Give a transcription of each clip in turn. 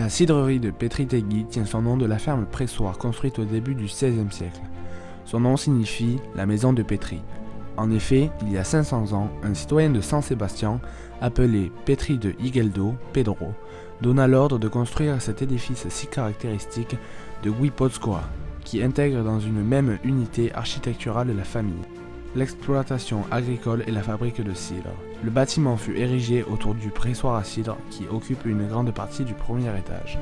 La cidrerie de Petri-Tegui tient son nom de la ferme pressoir construite au début du XVIe siècle. Son nom signifie « la maison de Petri ». En effet, il y a 500 ans, un citoyen de San Sébastien, appelé Petri de Higueldo, Pedro, donna l'ordre de construire cet édifice si caractéristique de Guipúzcoa, qui intègre dans une même unité architecturale la famille, l'exploitation agricole et la fabrique de cidre. Le bâtiment fut érigé autour du pressoir à cidre qui occupe une grande partie du premier étage.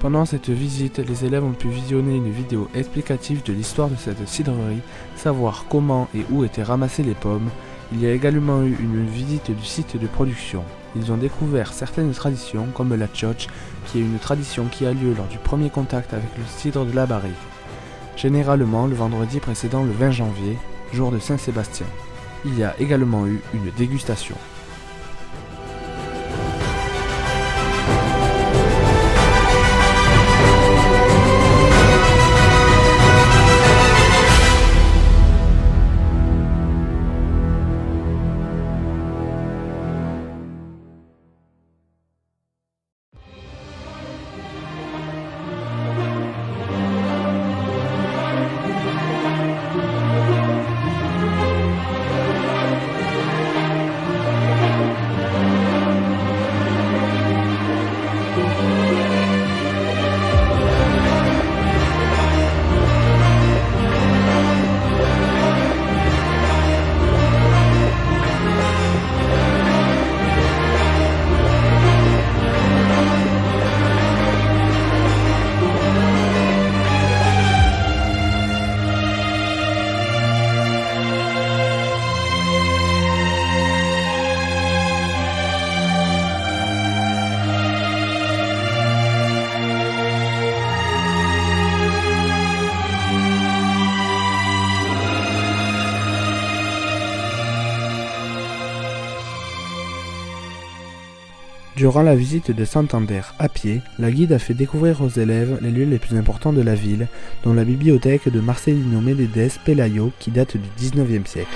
Pendant cette visite, les élèves ont pu visionner une vidéo explicative de l'histoire de cette cidrerie, savoir comment et où étaient ramassées les pommes. Il y a également eu une visite du site de production. Ils ont découvert certaines traditions comme la tchotch, qui est une tradition qui a lieu lors du premier contact avec le cidre de la barrique, généralement le vendredi précédant le 20 janvier, jour de Saint-Sébastien. Il y a également eu une dégustation. Durant la visite de Santander à pied, la guide a fait découvrir aux élèves les lieux les plus importants de la ville, dont la bibliothèque de Marcelino Menéndez Pelayo qui date du XIXe siècle.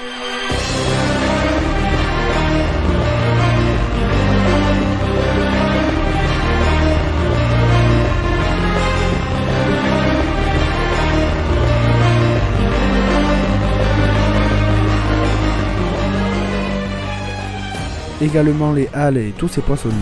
Également les halles et tous ses poissonniers.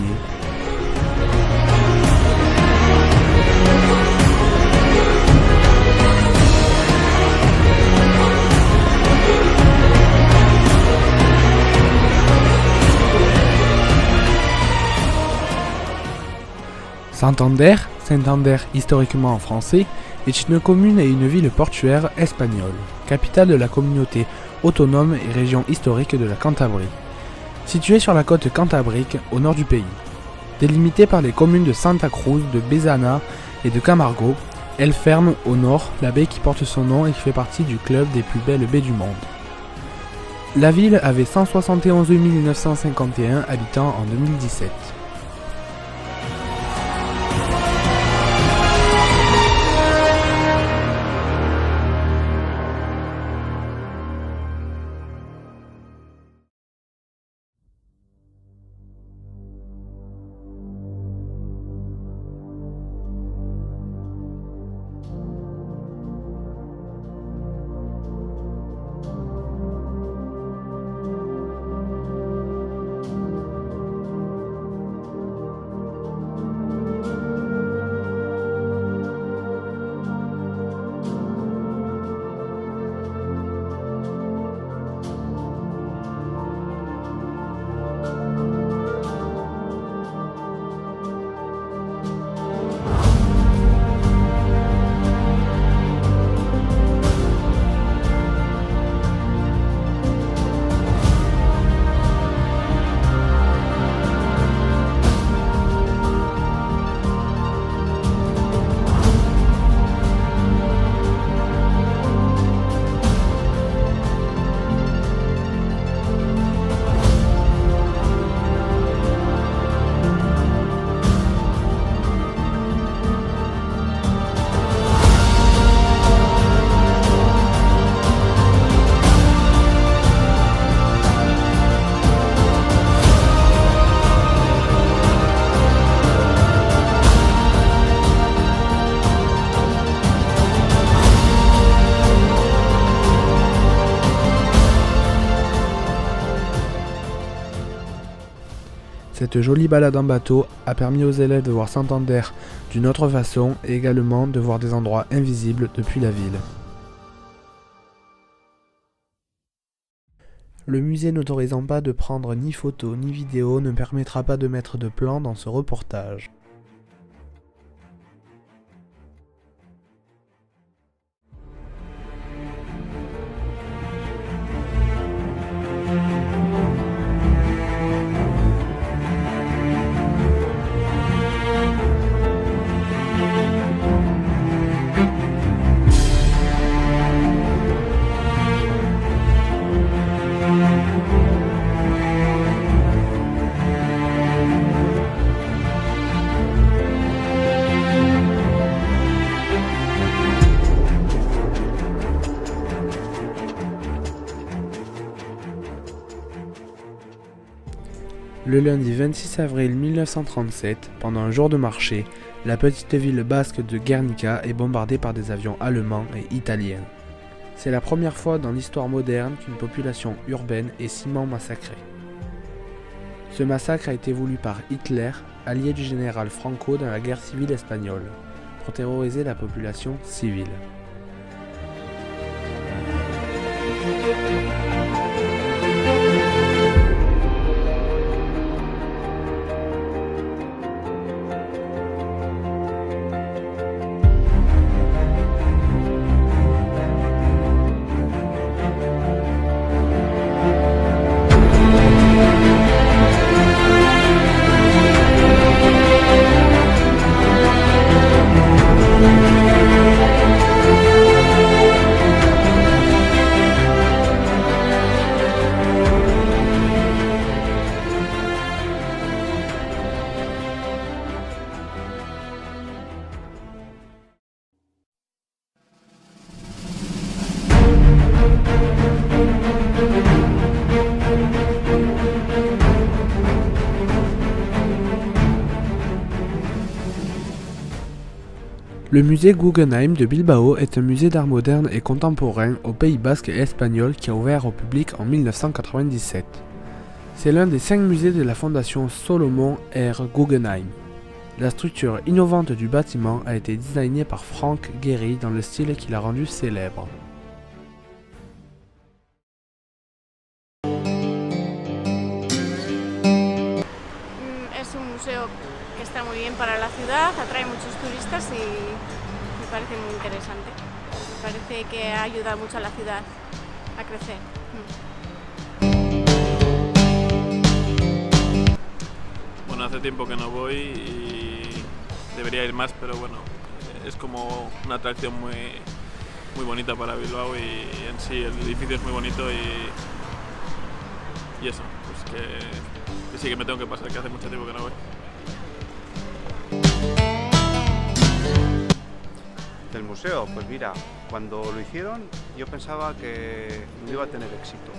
Santander, historiquement en français, est une commune et une ville portuaire espagnole, capitale de la communauté autonome et région historique de la Cantabrie. Située sur la côte cantabrique, au nord du pays. Délimitée par les communes de Santa Cruz, de Bezana et de Camargo, elle ferme au nord la baie qui porte son nom et qui fait partie du club des plus belles baies du monde. La ville avait 171 951 habitants en 2017. Cette jolie balade en bateau a permis aux élèves de voir Santander d'une autre façon et également de voir des endroits invisibles depuis la ville. Le musée n'autorisant pas de prendre ni photos ni vidéos ne permettra pas de mettre de plan dans ce reportage. Le lundi 26 avril 1937, pendant un jour de marché, la petite ville basque de Guernica est bombardée par des avions allemands et italiens. C'est la première fois dans l'histoire moderne qu'une population urbaine est si massacrée. Ce massacre a été voulu par Hitler, allié du général Franco dans la guerre civile espagnole, pour terroriser la population civile. Le musée Guggenheim de Bilbao est un musée d'art moderne et contemporain au Pays basque et espagnol qui a ouvert au public en 1997. C'est l'un des 5 musées de la fondation Solomon R. Guggenheim. La structure innovante du bâtiment a été designée par Frank Gehry dans le style qui l'a rendu célèbre. Es un museo que está muy bien para la ciudad, atrae muchos turistas y me parece muy interesante. Me parece que ayuda mucho a la ciudad a crecer. Bueno, hace tiempo que no voy y debería ir más, pero bueno, es como una atracción muy bonita para Bilbao y en sí el edificio es muy bonito y eso, pues que sí que me tengo que pasar, que hace mucho tiempo que no voy. Del museo, pues mira, cuando lo hicieron yo pensaba que no iba a tener éxito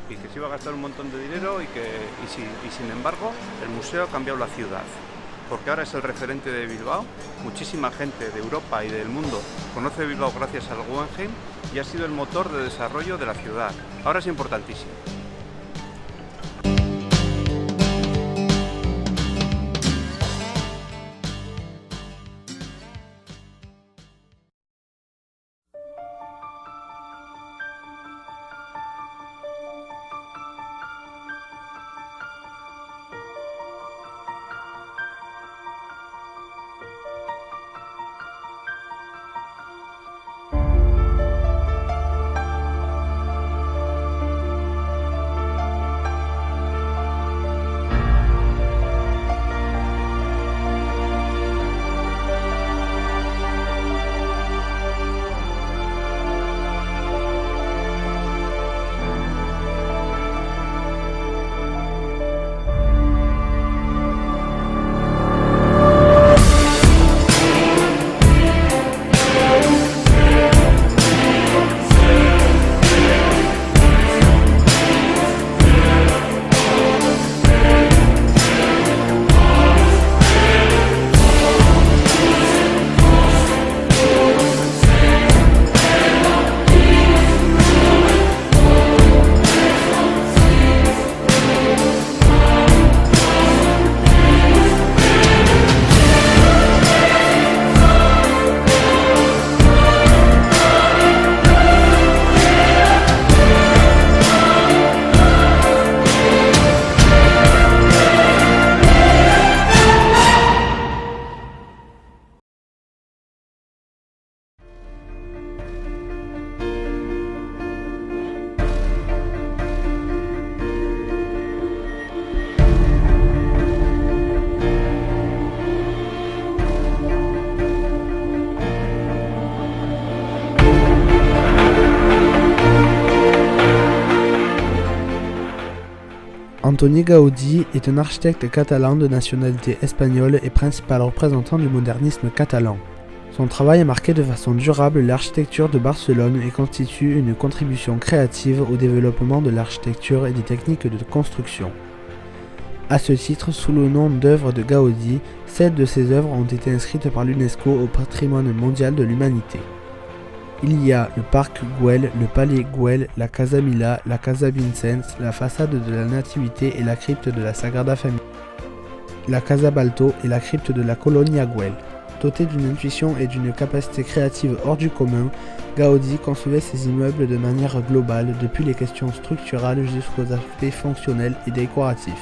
y que se iba a gastar un montón de dinero y sin embargo el museo ha cambiado la ciudad, porque ahora es el referente de Bilbao. Muchísima gente de Europa y del mundo conoce Bilbao gracias al Guggenheim y ha sido el motor de desarrollo de la ciudad. Ahora es importantísimo. Antoni Gaudí est un architecte catalan de nationalité espagnole et principal représentant du modernisme catalan. Son travail a marqué de façon durable l'architecture de Barcelone et constitue une contribution créative au développement de l'architecture et des techniques de construction. À ce titre, sous le nom d'œuvres de Gaudí, 7 de ses œuvres ont été inscrites par l'UNESCO au patrimoine mondial de l'humanité. Il y a le parc Güell, le palais Güell, la Casa Milà, la Casa Vicens, la façade de la Nativité et la crypte de la Sagrada Familia, la Casa Balto et la crypte de la Colonia Güell. Doté d'une intuition et d'une capacité créative hors du commun, Gaudí concevait ses immeubles de manière globale, depuis les questions structurales jusqu'aux aspects fonctionnels et décoratifs.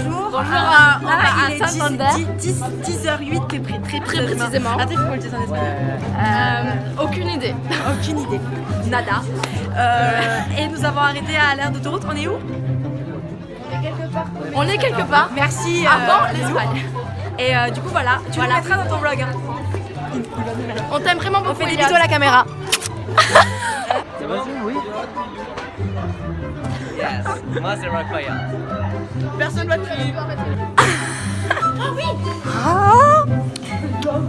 Bonjour à Santander. 10h08 très précisément. Attends, il faut qu'on le dise en espagnol. Aucune idée. Aucune idée. Nada. Et nous avons arrêté à l'aire d'autoroute. On est où? On est quelque part. Merci. Avant l'Espagne. Et du coup voilà, tu le mettras dans ton vlog. Hein. On t'aime vraiment beaucoup. On fait des bisous à la caméra. C'est bon? Oui. Yes, moi c'est Rockfire. Personne va te crier. Ah oui. 3.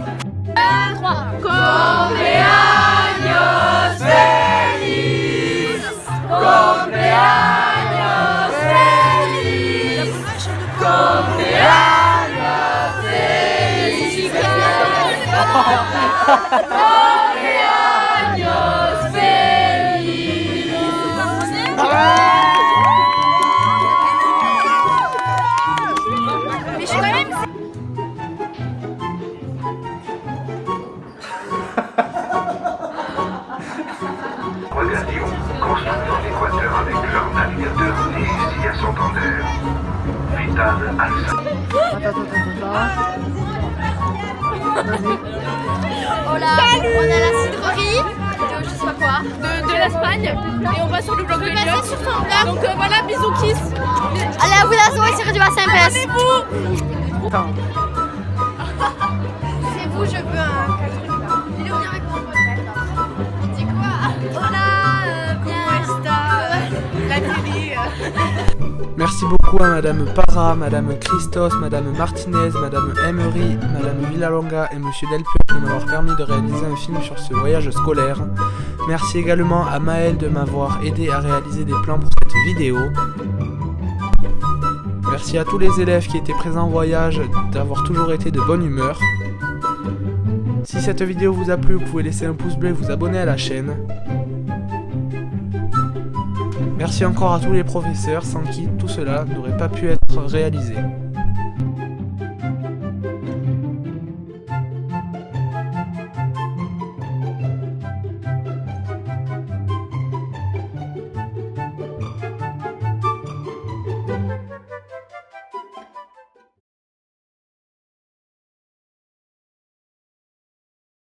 Cumpleaños feliz. Cumpleaños feliz. Cumpleaños feliz. Cumpleaños feliz. Mais je suis quand même. Regardons, construisant l'équateur avec leur navigateur ici à Santander. Vital Alsa. Hola, salut. On a la cidrerie de je sais pas quoi, de l'Espagne et on va sur le blog de Lyon. Sur ton blog. Donc voilà, bisous kiss. Allez, à vous la soirée sur du bassin PS. Abonnez-vous. C'est vous, je veux un truc là. Il est bien avec mon pote. Dis quoi? Hola, comment est-ce? La télé. Merci beaucoup à Madame Parra, Madame Christos, Madame Martinez, Madame Emery, Madame Villalonga et Monsieur Delpeux de m'avoir permis de réaliser un film sur ce voyage scolaire. Merci également à Maël de m'avoir aidé à réaliser des plans pour cette vidéo. Merci à tous les élèves qui étaient présents au voyage d'avoir toujours été de bonne humeur. Si cette vidéo vous a plu, vous pouvez laisser un pouce bleu et vous abonner à la chaîne. Merci encore à tous les professeurs sans qui tout cela n'aurait pas pu être réalisé.